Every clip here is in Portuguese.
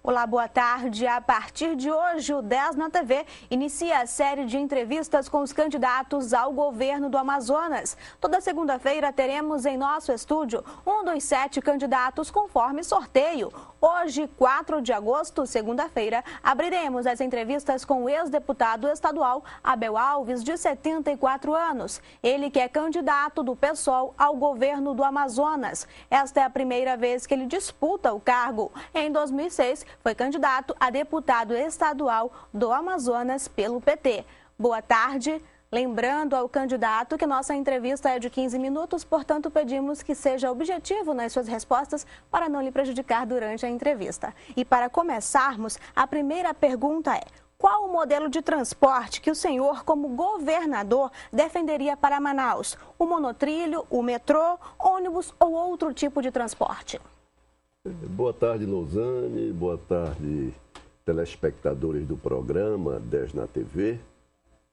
Olá, boa tarde. A partir de hoje, o 10 na TV inicia a série de entrevistas com os candidatos ao governo do Amazonas. Toda segunda-feira teremos em nosso estúdio um dos 7 candidatos conforme sorteio. Hoje, 4 de agosto, segunda-feira, abriremos as entrevistas com o ex-deputado estadual Abel Alves, de 74 anos. Ele que é candidato do PSOL ao governo do Amazonas. Esta é a primeira vez que ele disputa o cargo. Em 2006, foi candidato a deputado estadual do Amazonas pelo PT. Boa tarde. Lembrando ao candidato que nossa entrevista é de 15 minutos, portanto pedimos que seja objetivo nas suas respostas para não lhe prejudicar durante a entrevista. E para começarmos, a primeira pergunta é: qual o modelo de transporte que o senhor, como governador, defenderia para Manaus? O monotrilho, o metrô, ônibus ou outro tipo de transporte? Boa tarde, Lousane. Boa tarde, telespectadores do programa 10 na TV.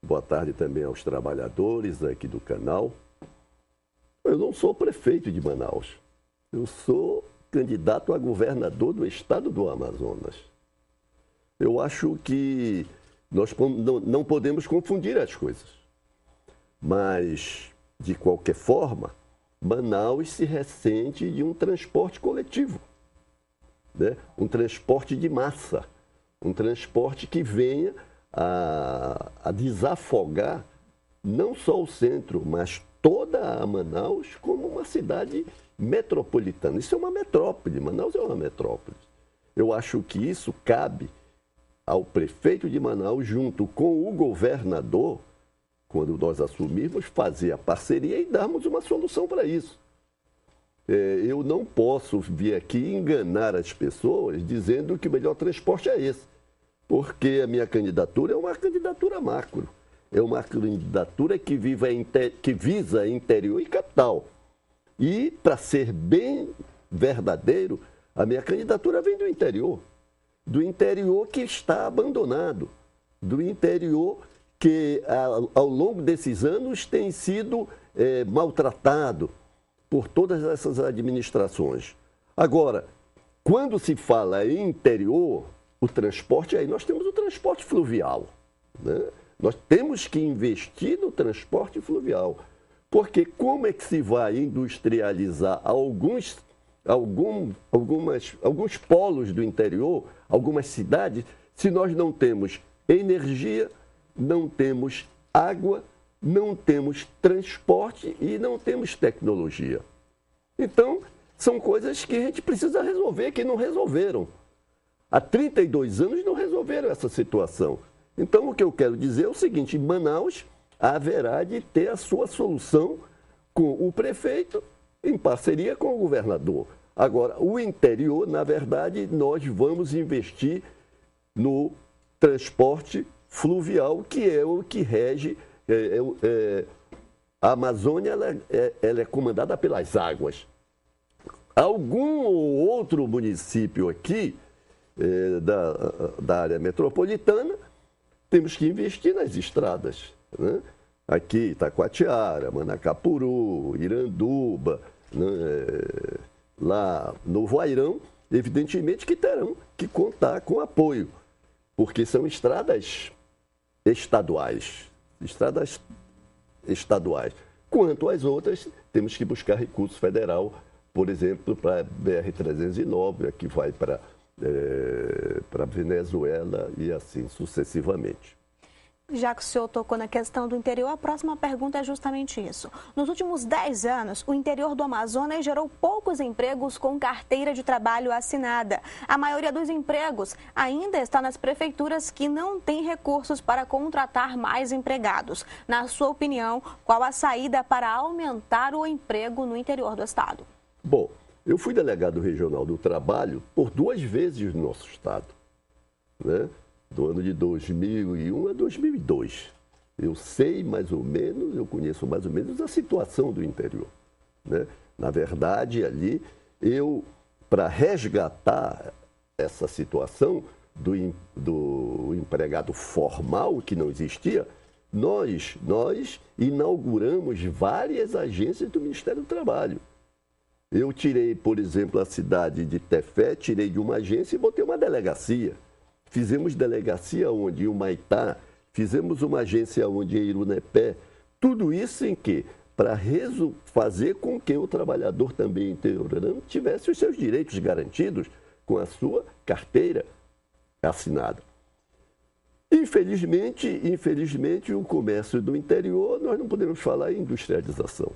Boa tarde também aos trabalhadores aqui do canal. Eu não sou prefeito de Manaus. Eu sou candidato a governador do estado do Amazonas. Eu acho que nós não podemos confundir as coisas. Mas, de qualquer forma, Manaus se ressente de um transporte coletivo, né? Um transporte de massa, um transporte que venha a desafogar não só o centro, mas toda a Manaus como uma cidade metropolitana. Isso é uma metrópole, Manaus é uma metrópole. Eu acho que isso cabe ao prefeito de Manaus, junto com o governador, quando nós assumirmos, fazer a parceria e darmos uma solução para isso. Eu não posso vir aqui enganar as pessoas dizendo que o melhor transporte é esse, porque a minha candidatura é uma candidatura macro, é uma candidatura que visa interior e capital. E, para ser bem verdadeiro, a minha candidatura vem do interior que está abandonado, do interior que, ao longo desses anos, tem sido maltratado por todas essas administrações. Agora, quando se fala em interior, o transporte, aí nós temos o transporte fluvial, né? Nós temos que investir no transporte fluvial, porque como é que se vai industrializar alguns polos do interior, algumas cidades, se nós não temos energia, não temos água, não temos transporte e não temos tecnologia. Então, são coisas que a gente precisa resolver, que não resolveram. Há 32 anos não resolveram essa situação. Então, o que eu quero dizer é o seguinte: em Manaus haverá de ter a sua solução com o prefeito, em parceria com o governador. Agora, o interior, na verdade, nós vamos investir no transporte fluvial, que é o que rege. A Amazônia ela é comandada pelas águas. Algum ou outro município aqui da área metropolitana, temos que investir nas estradas, né? Aqui, Itacoatiara, Manacapuru, Iranduba, né? Lá no Voairão, evidentemente que terão que contar com apoio, porque são estradas estaduais. Quanto às outras, temos que buscar recurso federal, por exemplo, para a BR-309, que vai para a Venezuela e assim sucessivamente. Já que o senhor tocou na questão do interior, a próxima pergunta é justamente isso. Nos últimos 10 anos, o interior do Amazonas gerou poucos empregos com carteira de trabalho assinada. A maioria dos empregos ainda está nas prefeituras que não têm recursos para contratar mais empregados. Na sua opinião, qual a saída para aumentar o emprego no interior do estado? Bom, eu fui delegado regional do trabalho por 2 vezes no nosso estado, né? Do ano de 2001 a 2002. Eu sei mais ou menos, eu conheço mais ou menos a situação do interior, né? Na verdade, ali, para resgatar essa situação do empregado formal que não existia, nós inauguramos várias agências do Ministério do Trabalho. Eu tirei, por exemplo, a cidade de Tefé, tirei de uma agência e botei uma delegacia. Fizemos delegacia onde? Em Humaitá, fizemos uma agência onde? Em Irunepé. Tudo isso em quê? Para fazer com que o trabalhador também interiorano tivesse os seus direitos garantidos com a sua carteira assinada. Infelizmente, o comércio do interior, nós não podemos falar em industrialização,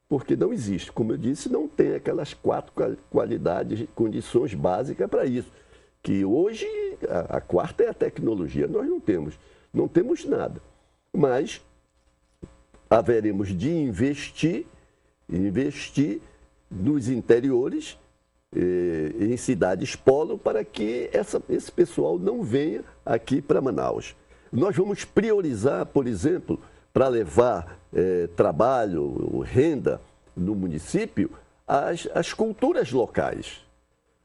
porque não existe. Como eu disse, não tem aquelas 4 qualidades, condições básicas para isso. Que hoje, a quarta é a tecnologia. Nós não temos nada. Mas haveremos de investir nos interiores, em cidades polo, para que esse pessoal não venha aqui para Manaus. Nós vamos priorizar, por exemplo, para levar trabalho, renda no município, as culturas locais.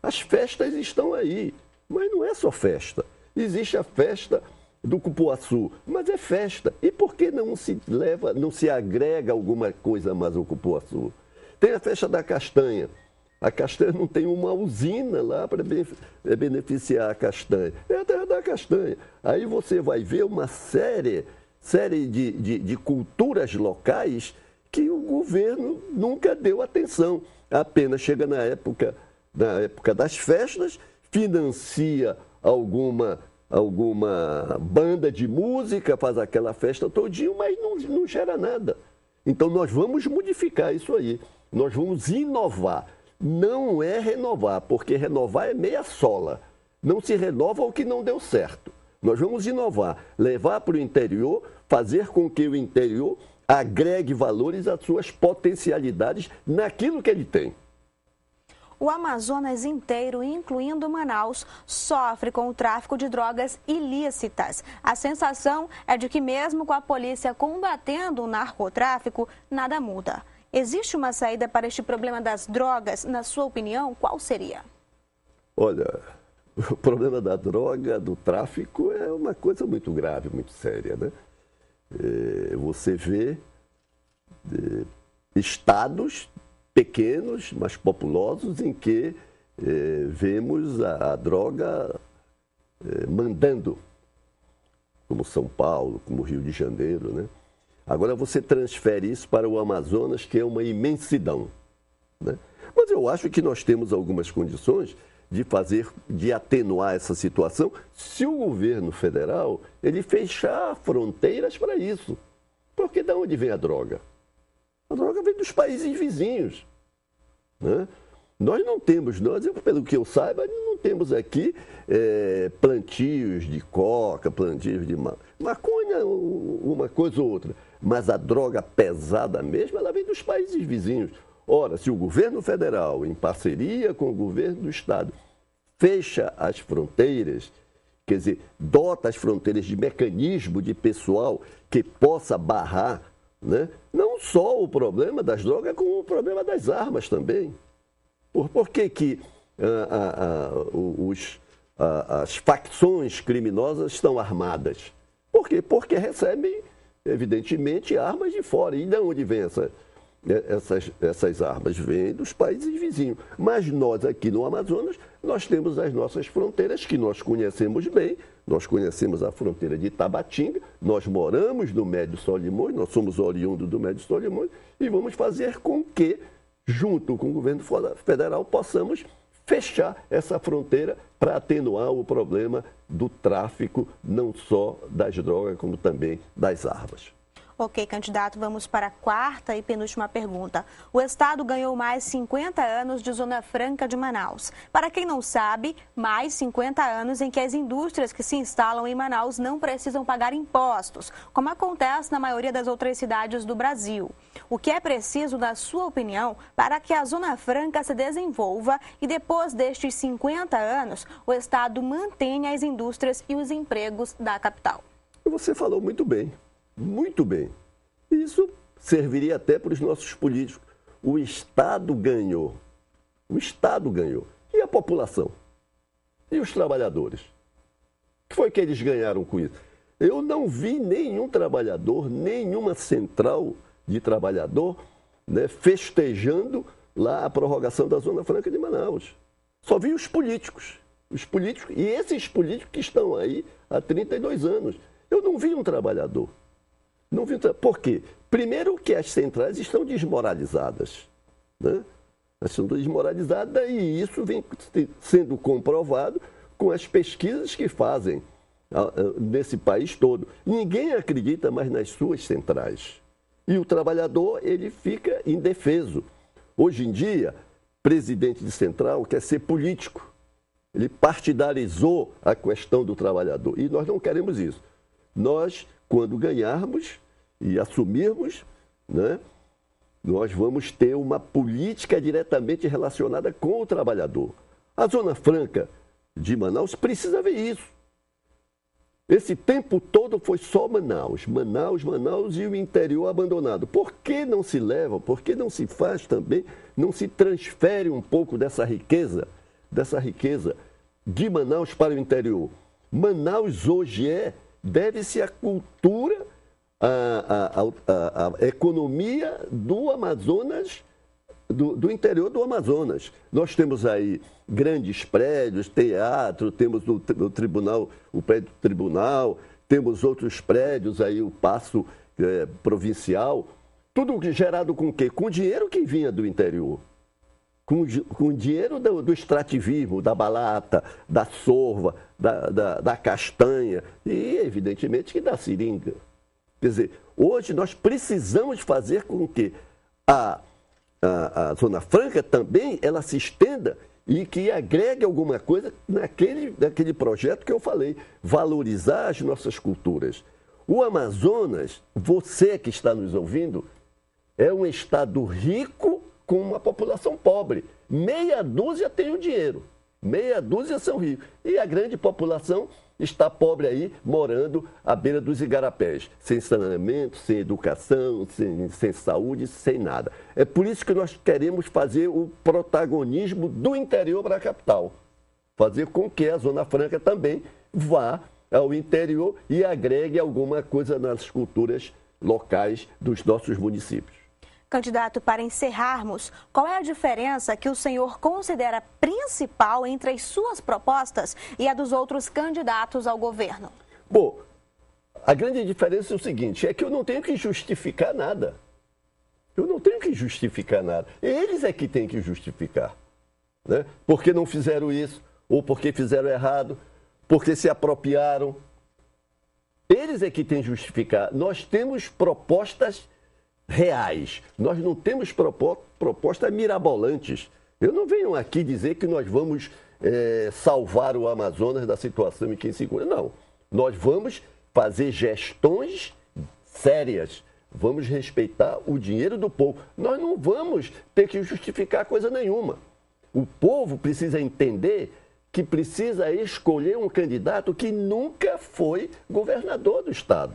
As festas estão aí, mas não é só festa. Existe a festa do cupuaçu, mas é festa. E por que não se agrega alguma coisa mais ao cupuaçu? Tem a festa da castanha. A castanha não tem uma usina lá para beneficiar a castanha. É a terra da castanha. Aí você vai ver uma série de culturas locais que o governo nunca deu atenção. Apenas chega na época das festas, financia alguma banda de música, faz aquela festa todinho, mas não gera nada. Então nós vamos modificar isso aí. Nós vamos inovar. Não é renovar, porque renovar é meia sola. Não se renova o que não deu certo. Nós vamos inovar, levar para o interior, fazer com que o interior agregue valores às suas potencialidades naquilo que ele tem. O Amazonas inteiro, incluindo Manaus, sofre com o tráfico de drogas ilícitas. A sensação é de que mesmo com a polícia combatendo o narcotráfico, nada muda. Existe uma saída para este problema das drogas? Na sua opinião, qual seria? Olha, o problema da droga, do tráfico, é uma coisa muito grave, muito séria, né? Você vê estados pequenos, mas populosos, em que vemos a droga mandando, como São Paulo, como Rio de Janeiro, né? Agora você transfere isso para o Amazonas, que é uma imensidão, né? Mas eu acho que nós temos algumas condições de atenuar essa situação se o governo federal ele fechar fronteiras para isso. Porque de onde vem a droga? A droga vem dos países vizinhos, né? Nós não temos, pelo que eu saiba, não temos aqui plantios de coca, plantios de maconha, uma coisa ou outra. Mas a droga pesada mesmo, ela vem dos países vizinhos. Ora, se o governo federal, em parceria com o governo do estado, fecha as fronteiras, quer dizer, dota as fronteiras de mecanismo de pessoal que possa barrar, né, não só o problema das drogas, como o problema das armas também. Por que as facções criminosas estão armadas? Por quê? Porque recebem, evidentemente, armas de fora. E de onde vêm essas armas? Vêm dos países vizinhos. Mas nós aqui no Amazonas, nós temos as nossas fronteiras que nós conhecemos bem. Nós conhecemos a fronteira de Tabatinga, nós moramos no Médio Solimões, nós somos oriundos do Médio Solimões e vamos fazer com que, junto com o governo federal, possamos fechar essa fronteira para atenuar o problema do tráfico, não só das drogas, como também das armas. Ok, candidato, vamos para a quarta e penúltima pergunta. O Estado ganhou mais 50 anos de Zona Franca de Manaus. Para quem não sabe, mais 50 anos em que as indústrias que se instalam em Manaus não precisam pagar impostos, como acontece na maioria das outras cidades do Brasil. O que é preciso, na sua opinião, para que a Zona Franca se desenvolva e depois destes 50 anos, o Estado mantenha as indústrias e os empregos da capital? Você falou muito bem. Muito bem. Isso serviria até para os nossos políticos. O Estado ganhou. O Estado ganhou. E a população? E os trabalhadores? O que foi que eles ganharam com isso? Eu não vi nenhum trabalhador, nenhuma central de trabalhador, né, festejando lá a prorrogação da Zona Franca de Manaus. Só vi os políticos. E esses políticos que estão aí há 32 anos. Eu não vi um trabalhador. Não vi. Por quê? Primeiro que as centrais estão desmoralizadas. Né? Elas estão desmoralizadas e isso vem sendo comprovado com as pesquisas que fazem nesse país todo. Ninguém acredita mais nas suas centrais. E o trabalhador, ele fica indefeso. Hoje em dia, presidente de central quer ser político. Ele partidarizou a questão do trabalhador. E nós não queremos isso. Nós, quando ganharmos e assumirmos, né, nós vamos ter uma política diretamente relacionada com o trabalhador. A Zona Franca de Manaus precisa ver isso. Esse tempo todo foi só Manaus e o interior abandonado. Por que não se leva, por que não se faz também, não se transfere um pouco dessa riqueza de Manaus para o interior? Manaus hoje deve-se à cultura, a economia do Amazonas, do interior do Amazonas. Nós temos aí grandes prédios, teatro, temos o tribunal, o prédio do tribunal, temos outros prédios aí, o Paço Provincial. Tudo gerado com o quê? Com dinheiro que vinha do interior. Com dinheiro do extrativismo, da balata, da sorva, da castanha e, evidentemente, que da seringa. Quer dizer, hoje nós precisamos fazer com que a Zona Franca também ela se estenda e que agregue alguma coisa naquele projeto que eu falei, valorizar as nossas culturas. O Amazonas, você que está nos ouvindo, é um estado rico com uma população pobre. Meia dúzia tem o dinheiro, meia dúzia são ricos. E a grande população está pobre aí, morando à beira dos igarapés, sem saneamento, sem educação, sem saúde, sem nada. É por isso que nós queremos fazer o protagonismo do interior para a capital. Fazer com que a Zona Franca também vá ao interior e agregue alguma coisa nas culturas locais dos nossos municípios. Candidato, para encerrarmos, qual é a diferença que o senhor considera principal entre as suas propostas e a dos outros candidatos ao governo? Bom, a grande diferença é o seguinte, é que eu não tenho que justificar nada. Eu não tenho que justificar nada. Eles é que têm que justificar. Né? Porque não fizeram isso, ou porque fizeram errado, porque se apropriaram. Eles é que têm que justificar. Nós temos propostas reais. Nós não temos propostas mirabolantes. Eu não venho aqui dizer que nós vamos salvar o Amazonas da situação em que se encontra. Não. Nós vamos fazer gestões sérias. Vamos respeitar o dinheiro do povo. Nós não vamos ter que justificar coisa nenhuma. O povo precisa entender que precisa escolher um candidato que nunca foi governador do estado,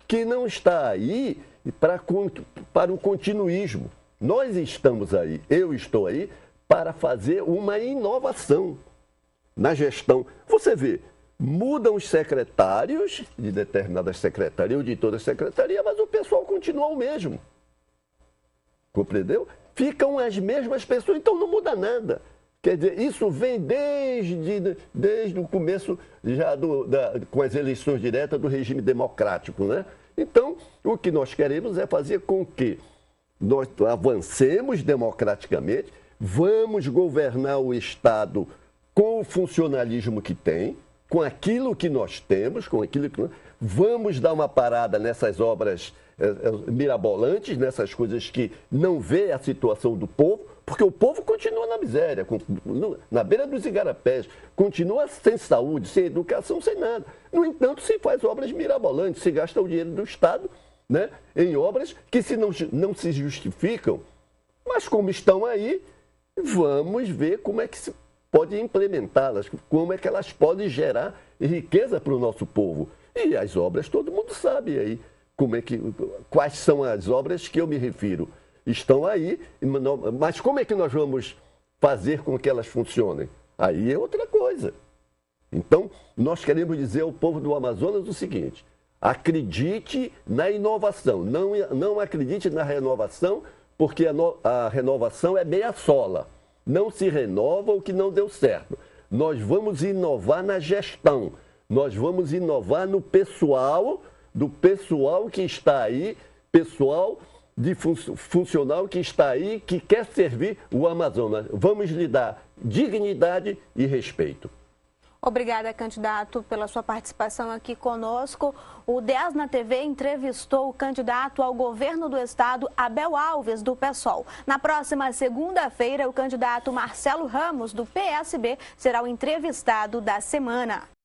que não está aí para o continuismo. Nós estamos aí, eu estou aí, para fazer uma inovação na gestão. Você vê, mudam os secretários de determinadas secretarias ou de toda a secretaria, mas o pessoal continua o mesmo. Compreendeu? Ficam as mesmas pessoas, então não muda nada. Quer dizer, isso vem desde o começo já com as eleições diretas do regime democrático, né? Então, o que nós queremos é fazer com que nós avancemos democraticamente, vamos governar o Estado com o funcionalismo que tem, com aquilo que nós temos, vamos dar uma parada nessas obras mirabolantes, nessas coisas que não vê a situação do povo, porque o povo continua na miséria, na beira dos igarapés, continua sem saúde, sem educação, sem nada. No entanto, se faz obras mirabolantes, se gasta o dinheiro do Estado, né, em obras que não se justificam, mas como estão aí, vamos ver como é que se pode implementá-las, como é que elas podem gerar riqueza para o nosso povo. E as obras, todo mundo sabe aí quais são as obras que eu me refiro. Estão aí, mas como é que nós vamos fazer com que elas funcionem? Aí é outra coisa. Então, nós queremos dizer ao povo do Amazonas o seguinte: acredite na inovação, não acredite na renovação porque a renovação é meia sola. Não se renova o que não deu certo. Nós vamos inovar na gestão, nós vamos inovar no pessoal, do pessoal que está aí, pessoal de funcional que está aí, que quer servir o Amazonas. Vamos lhe dar dignidade e respeito. Obrigada, candidato, pela sua participação aqui conosco. O 10 na TV entrevistou o candidato ao governo do estado, Abel Alves, do PSOL. Na próxima segunda-feira, o candidato Marcelo Ramos, do PSB, será o entrevistado da semana.